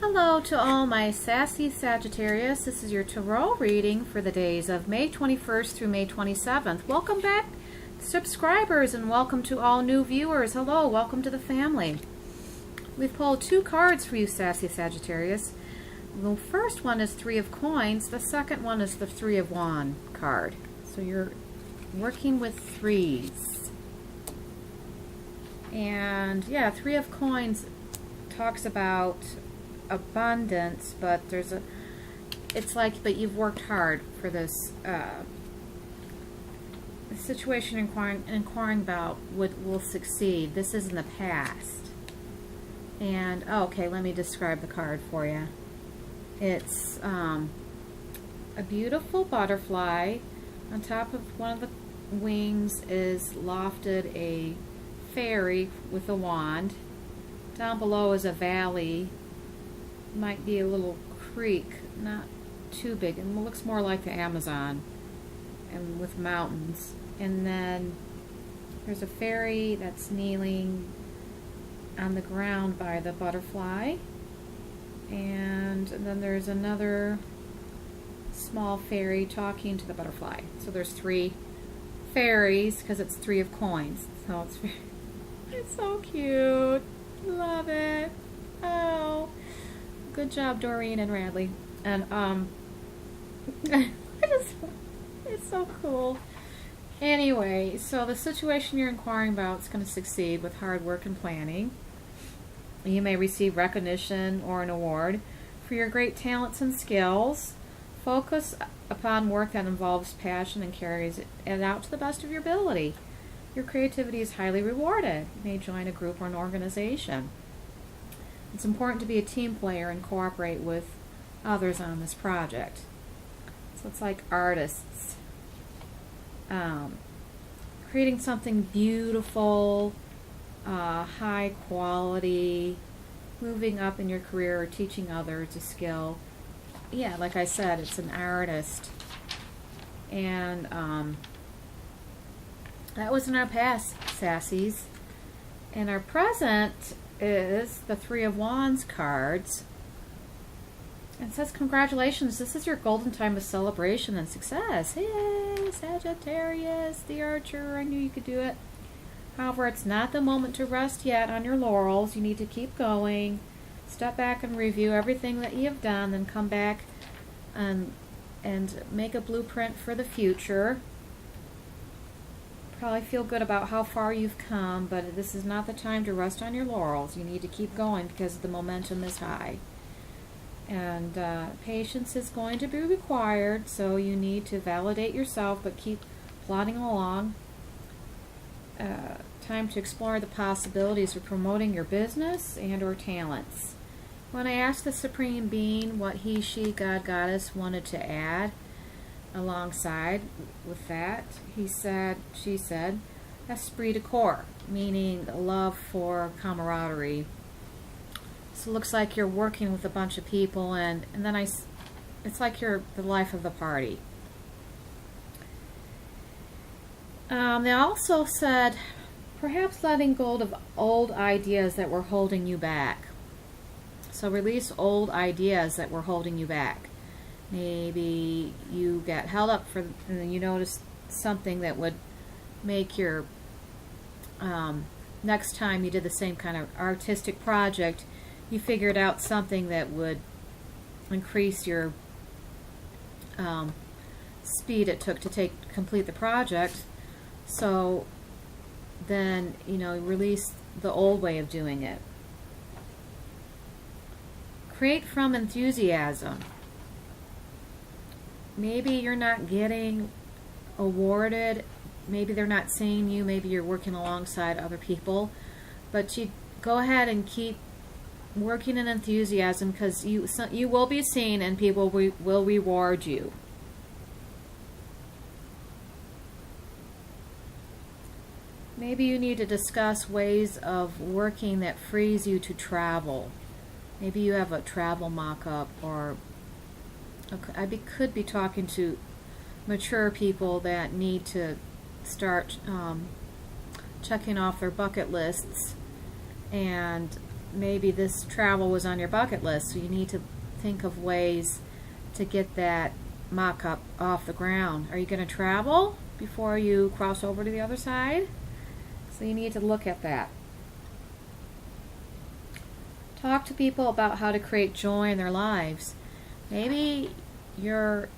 Hello to all my sassy Sagittarius. This is your tarot reading for the days of May 21st through May 27th. Welcome back, subscribers, and welcome to all new viewers. Hello, welcome to the family. We've pulled two cards for you, sassy Sagittarius. The first one is Three of Coins. The second one is the Three of Wands card. So you're working with threes. And yeah, Three of Coins talks about abundance, but it's like, but you've worked hard for this the situation inquiring about will succeed. This is in the past. And okay, let me describe the card for you. It's a beautiful butterfly. On top of one of the wings is lofted a fairy with a wand. Down below is a valley. Might be a little creek, not too big, and it looks more like the Amazon, and with mountains. And then there's a fairy that's kneeling on the ground by the butterfly, and then there's another small fairy talking to the butterfly. So there's three fairies because it's Three of Coins. So it's so cute. Love it. Oh, good job, Doreen and Radley. And it's so cool. Anyway, so the situation you're inquiring about is going to succeed with hard work and planning. You may receive recognition or an award for your great talents and skills. Focus upon work that involves passion and carries it out to the best of your ability. Your creativity is highly rewarded. You may join a group or an organization. It's important to be a team player and cooperate with others on this project. So it's like artists. Creating something beautiful, high quality, moving up in your career or teaching others a skill. Yeah, like I said, it's an artist. And that was in our past, sassies. And our present is the Three of Wands cards. It says, congratulations, this is your golden time of celebration and success. Hey, Sagittarius, the archer, I knew you could do it. However, it's not the moment to rest yet on your laurels. You need to keep going. Step back and review everything that you have done, then come back and make a blueprint for the future. Probably feel good about how far you've come, but this is not the time to rest on your laurels. You need to keep going because the momentum is high. And patience is going to be required, so you need to validate yourself, but keep plodding along. Time to explore the possibilities of promoting your business and or talents. When I asked the Supreme Being what he, she, God, Goddess wanted to add alongside with that, she said, esprit de corps, meaning love for camaraderie. So it looks like you're working with a bunch of people, and then it's like you're the life of the party. They also said, perhaps letting go of old ideas that were holding you back. So release old ideas that were holding you back. Maybe you got held up and then you noticed something that would make your next time you did the same kind of artistic project, you figured out something that would increase your speed it took to complete the project. So then, release the old way of doing it. Create from enthusiasm. Maybe you're not getting awarded, maybe they're not seeing you, maybe you're working alongside other people, but you go ahead and keep working in enthusiasm because you will be seen and people will reward you. Maybe you need to discuss ways of working that frees you to travel. Maybe you have a travel mock-up, or I could be talking to mature people that need to start checking off their bucket lists and maybe this travel was on your bucket list, so you need to think of ways to get that mock-up off the ground. Are you going to travel before you cross over to the other side? So you need to look at that. Talk to people about how to create joy in their lives. Maybe you're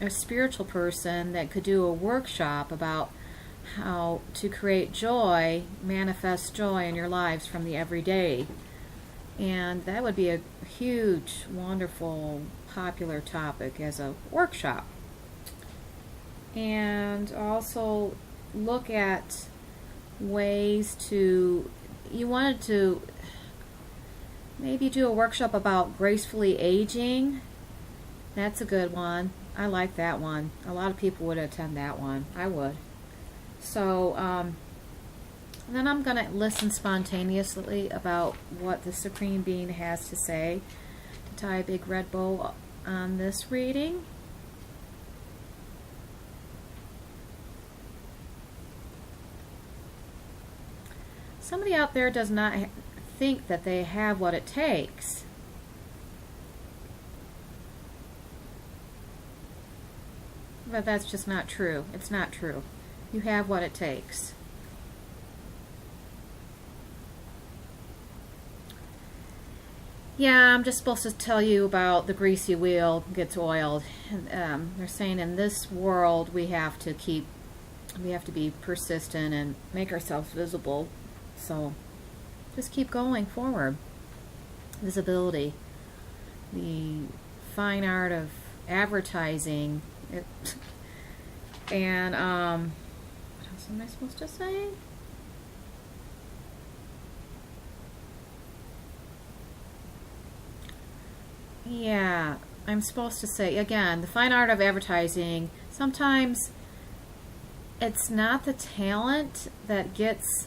a spiritual person that could do a workshop about how to create joy, manifest joy in your lives from the everyday. And that would be a huge, wonderful, popular topic as a workshop. And also look at ways to, you wanted to maybe do a workshop about gracefully aging. That's a good one. I like that one. A lot of people would attend that one. I would. So, then I'm going to listen spontaneously about what the Supreme Being has to say to tie a big red bow on this reading. Somebody out there does not think that they have what it takes. But that's just not true. It's not true. You have what it takes. Yeah, I'm just supposed to tell you about the greasy wheel gets oiled. And, they're saying in this world we have to be persistent and make ourselves visible. So just keep going forward. Visibility. The fine art of advertising. And what else am I supposed to say? Yeah, I'm supposed to say, again, the fine art of advertising, sometimes it's not the talent that gets,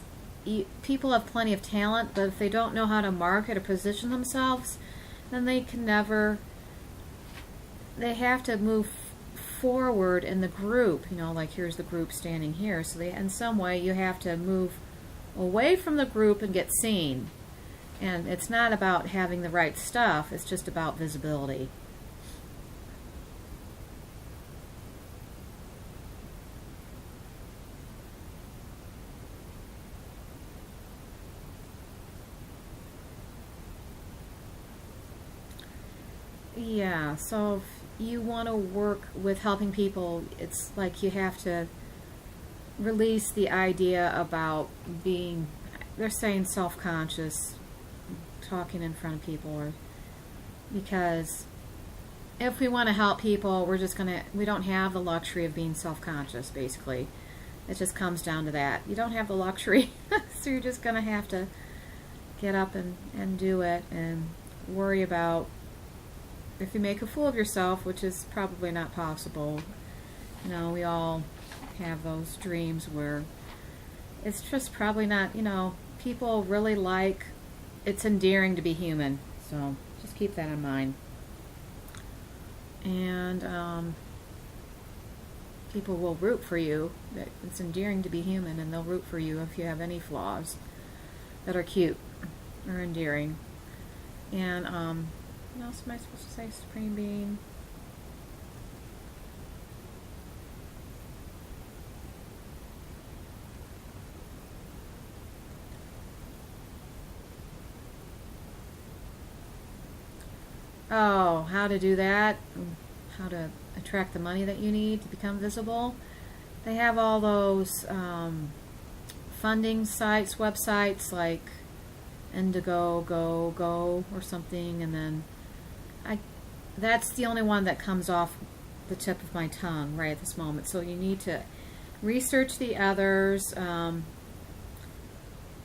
people have plenty of talent, but if they don't know how to market or position themselves, then they can never, they have to move forward in the group, like here's the group standing here, so in some way you have to move away from the group and get seen. And it's not about having the right stuff, it's just about visibility. Yeah, so if you want to work with helping people, it's like you have to release the idea about being, they're saying self-conscious, talking in front of people, or because if we want to help people, we don't have the luxury of being self-conscious, basically. It just comes down to that. You don't have the luxury, so you're just going to have to get up and do it and worry about if you make a fool of yourself, which is probably not possible. We all have those dreams where it's just probably not, people really like, it's endearing to be human, so just keep that in mind. And people will root for you. It's endearing to be human, and they'll root for you if you have any flaws that are cute or endearing. And what else am I supposed to say, Supreme Being? Oh, how to do that, how to attract the money that you need to become visible. They have all those funding sites, websites like Indiegogo or something, and then that's the only one that comes off the tip of my tongue right at this moment. So you need to research the others, and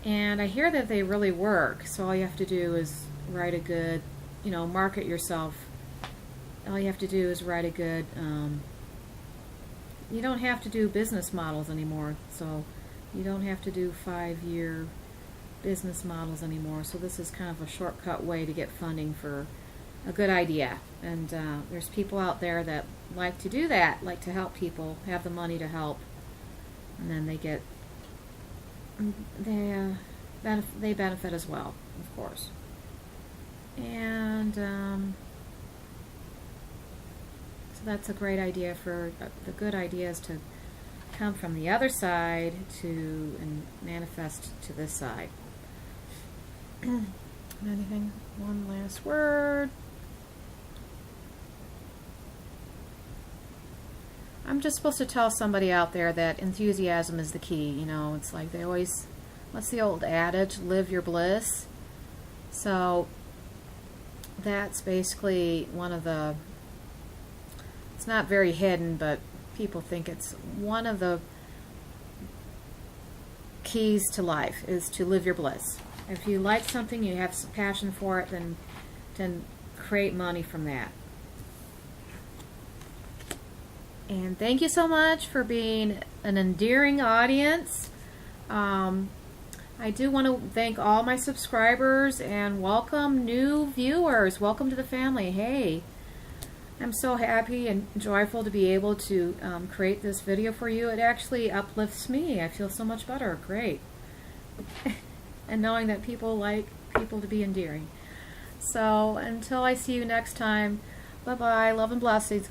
I hear that they really work. So all you have to do is write a good, market yourself. All you have to do is write a good, you don't have to do business models anymore, so you don't have to do 5-year business models anymore. So this is kind of a shortcut way to get funding for a good idea. And there's people out there that like to do that, like to help people, have the money to help, and then they benefit as well. of course. And so that's a great idea for, the good idea is to come from the other side to and manifest to this side. Anything? One last word. I'm just supposed to tell somebody out there that enthusiasm is the key. You know, it's like they always, what's the old adage? Live your bliss. So that's basically one of the, it's not very hidden, but people think it's one of the keys to life is to live your bliss. If you like something, you have some passion for it, then create money from that. And thank you so much for being an endearing audience. I do want to thank all my subscribers and welcome new viewers. Welcome to the family. Hey, I'm so happy and joyful to be able to create this video for you. It actually uplifts me. I feel so much better. Great. And knowing that people like people to be endearing. So until I see you next time, bye-bye. Love and blessings.